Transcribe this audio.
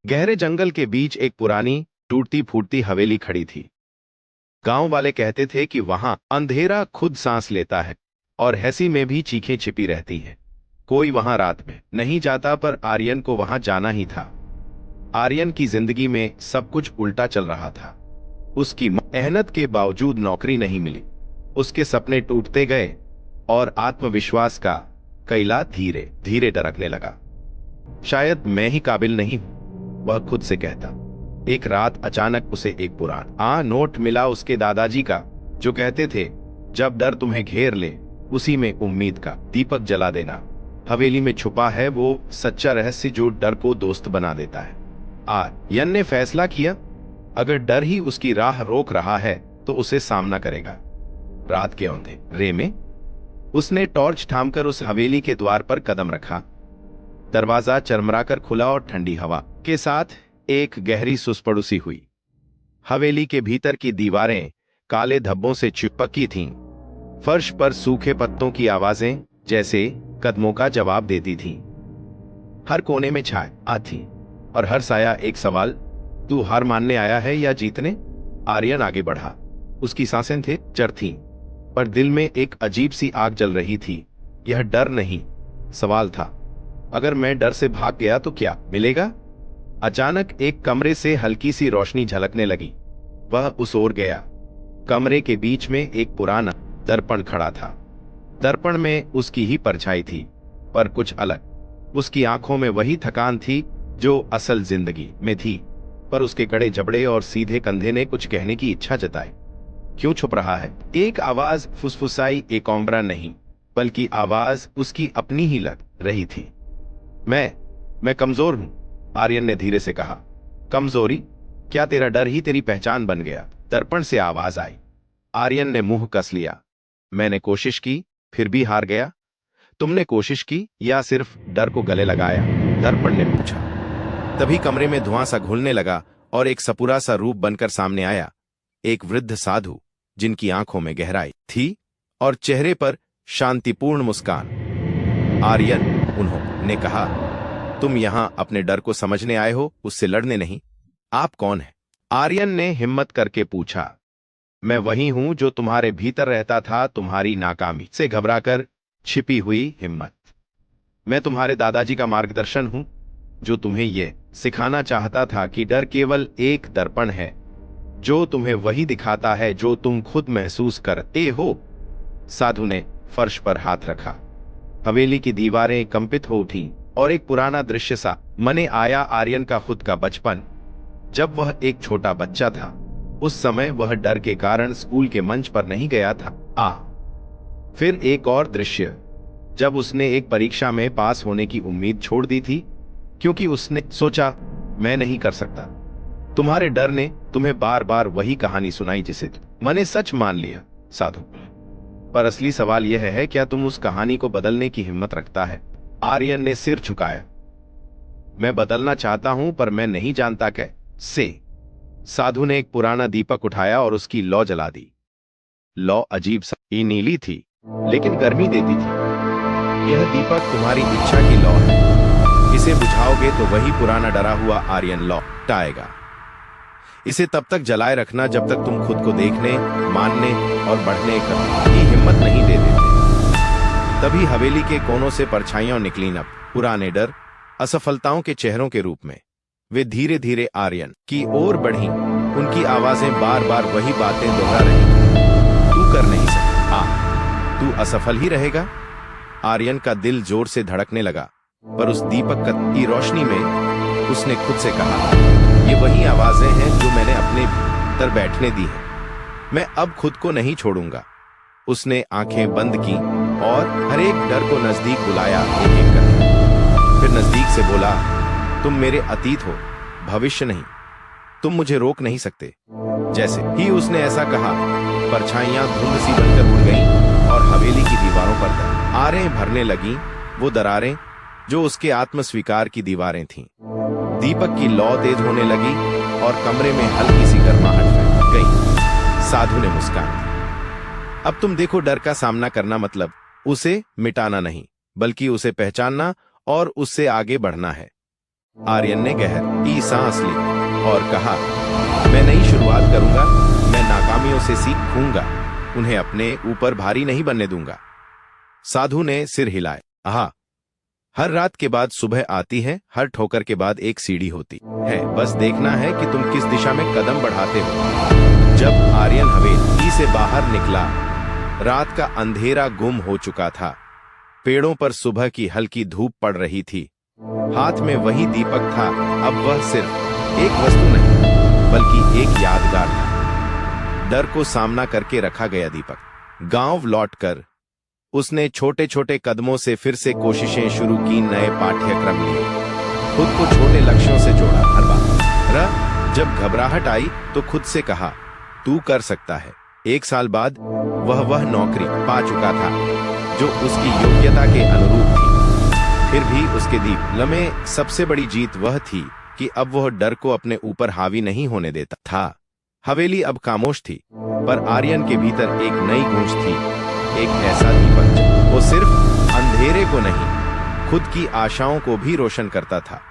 गहरे जंगल के बीच एक पुरानी टूटती फूटती हवेली खड़ी थी। गांव वाले कहते थे कि वहां अंधेरा खुद सांस लेता है और ऐसी में भी चीखें छिपी रहती हैं। कोई वहां रात में नहीं जाता, पर आर्यन को वहां जाना ही था। आर्यन की जिंदगी में सब कुछ उल्टा चल रहा था। उसकी मेहनत के बावजूद नौकरी नहीं मिली, उसके सपने टूटते गए और आत्मविश्वास का कैला धीरे धीरे डरकने लगा। शायद मैं ही काबिल नहीं हूं, वह खुद से कहता। एक रात अचानक उसे एक पुराना नोट मिला उसके दादाजी का, जो कहते थे, जब डर तुम्हें घेर ले उसी में उम्मीद का दीपक जला देना। हवेली में छुपा है वो सच्चा रहस्य जो डर को दोस्त बना देता है। आर्यन ने फैसला किया, अगर डर ही उसकी राह रोक रहा है तो उसे सामना करेगा। रात के अंधेरे में उसने टॉर्च थामकर उस हवेली के द्वार पर कदम रखा। दरवाजा चरमराकर खुला और ठंडी हवा के साथ एक गहरी सुसपड़ुसी हुई। हवेली के भीतर की दीवारें काले धब्बों से चिपकी थीं। फर्श पर सूखे पत्तों की आवाजें जैसे कदमों का जवाब देती थीं। हर कोने में छाया थी और हर साया एक सवाल, तू हार मानने आया है या जीतने? आर्यन आगे बढ़ा। उसकी सांसें थे चर थीं, पर दिल में एक अजीब सी आग जल रही थी। यह डर नहीं, सवाल था, अगर मैं डर से भाग गया तो क्या मिलेगा? अचानक एक कमरे से हल्की सी रोशनी झलकने लगी। वह उस ओर गया। कमरे के बीच में एक पुराना दर्पण खड़ा था। दर्पण में उसकी ही परछाई थी, पर कुछ अलग। उसकी आंखों में वही थकान थी जो असल जिंदगी में थी, पर उसके कड़े जबड़े और सीधे कंधे ने कुछ कहने की इच्छा जताई। क्यों छुप रहा है? एक आवाज फुसफुसाई, एक ओम्बरा नहीं, बल्कि आवाज उसकी अपनी ही लग रही थी। मैं कमजोर हूं, आर्यन ने धीरे से कहा। कमजोरी? क्या तेरा डर ही तेरी पहचान बन गया? दर्पण से आवाज आई। आर्यन ने मुंह कस लिया। मैंने कोशिश की, फिर भी हार गया। तुमने कोशिश की या सिर्फ डर को गले लगाया? दर्पण ने पूछा। तभी कमरे में धुआं सा घुलने लगा और एक सपूरा सा रूप बनकर सामने आया। एक वृद्ध साधु, जिनकी आंखों में गहराई थी और चेहरे पर शांतिपूर्ण मुस्कान। आर्यन, उन्होंने कहा, तुम यहां अपने डर को समझने आए हो, उससे लड़ने नहीं। आप कौन हैं? आर्यन ने हिम्मत करके पूछा। मैं वही हूं जो तुम्हारे भीतर रहता था, तुम्हारी नाकामी से घबराकर छिपी हुई हिम्मत। मैं तुम्हारे दादाजी का मार्गदर्शन हूं, जो तुम्हें यह सिखाना चाहता था कि डर केवल एक दर्पण है जो तुम्हें वही दिखाता है जो तुम खुद महसूस करते हो। साधु ने फर्श पर हाथ रखा। हवेली की दीवारें कंपित हो उठी और एक पुराना दृश्य सा मने आया। आर्यन का खुद का बचपन, जब वह एक छोटा बच्चा था। उस समय वह डर के कारण स्कूल के मंच पर नहीं गया था। फिर एक और दृश्य, जब उसने एक परीक्षा में पास होने की उम्मीद छोड़ दी थी, क्योंकि उसने सोचा, मैं नहीं कर सकता। तुम्हारे डर ने तुम्हें बार बार वही कहानी सुनाई जिसे मैंने सच मान लिया। साधु, पर असली सवाल यह है, क्या तुम उस कहानी को बदलने की हिम्मत रखता है? आर्यन ने सिर झुकाया। मैं बदलना चाहता हूं, पर मैं नहीं जानता कैसे। साधु ने एक पुराना दीपक उठाया और उसकी लौ जला दी। लौ अजीब सी नीली थी, लेकिन गर्मी देती थी। यह दीपक तुम्हारी इच्छा की लौ है। इसे बुझाओगे तो वही पुराना डरा हुआ आर्यन लौट आएगा। इसे तब तक जलाए रखना जब तक तुम खुद को देखने, मानने और बढ़ने की हिम्मत नहीं दे देते। तभी हवेली के कोनों से परछाइयां निकली, न पुराने डर, असफलताओं के चेहरों के रूप में। वे धीरे धीरे आर्यन की ओर बढ़ी। उनकी आवाजें बार बार वही बातें दोहरा रही। तू कर नहीं सकता, तू असफल ही रहेगा। आर्यन का दिल जोर से धड़कने लगा, पर उस दीपक की रोशनी में उसने खुद से कहा, ये वही आवाजें हैं जो मैंने अपने भीतर बैठने दी हैं। मैं अब खुद को नहीं छोड़ूंगा। उसने आंखें बंद की और हर एक डर को नजदीक बुलाया, एक एक करके। फिर नजदीक से बोला, तुम मेरे अतीत हो, भविष्य नहीं। तुम मुझे रोक नहीं सकते। जैसे ही उसने ऐसा कहा, परछाइयां धुंध सी बनकर उड़ गईं और हवेली की दीवारों पर दरारें भरने लगीं, वो दरारें जो उसके आत्मस्वीकार की दीवारें थीं। दीपक की लौ तेज होने लगी और कमरे में हल्की सी गर्माहट फैल गई। साधु ने मुस्कान दी। अब तुम देखो, डर का सामना करना मतलब उसे मिटाना नहीं, बल्कि उसे पहचानना और उससे आगे बढ़ना है। आर्यन ने गहरी सांस ली और कहा, मैं नई शुरुआत करूंगा, मैं नाकामियों से सीखूंगा, उन्हें अपने ऊपर भारी नहीं बनने दूंगा। साधु ने सिर हिलाया, आहा, हर रात के बाद सुबह आती है, हर ठोकर के बाद एक सीढ़ी होती है, बस देखना है कि तुम किस दिशा में कदम बढ़ाते हो। जब आर्यन हवेली से बाहर निकला, रात का अंधेरा गुम हो चुका था। पेड़ों पर सुबह की हल्की धूप पड़ रही थी। हाथ में वही दीपक था। अब वह सिर्फ एक वस्तु नहीं, बल्कि एक यादगार था। डर को सामना करके रखा गया दीपक। गांव लौटकर उसने छोटे छोटे कदमों से फिर से कोशिशें शुरू की, नए पाठ्यक्रम लिए, खुद को छोटे लक्ष्यों से जोड़ा। हर बार जब घबराहट आई तो खुद से कहा, तू कर सकता है। एक साल बाद वह नौकरी पा चुका था जो उसकी योग्यता के अनुरूप थी। फिर भी उसके दिल में सबसे बड़ी जीत वह थी कि अब वह डर को अपने ऊपर हावी नहीं होने देता था। हवेली अब खामोश थी, पर आर्यन के भीतर एक नई गूंज थी, एक ऐसा दीपक वो सिर्फ अंधेरे को नहीं, खुद की आशाओं को भी रोशन करता था।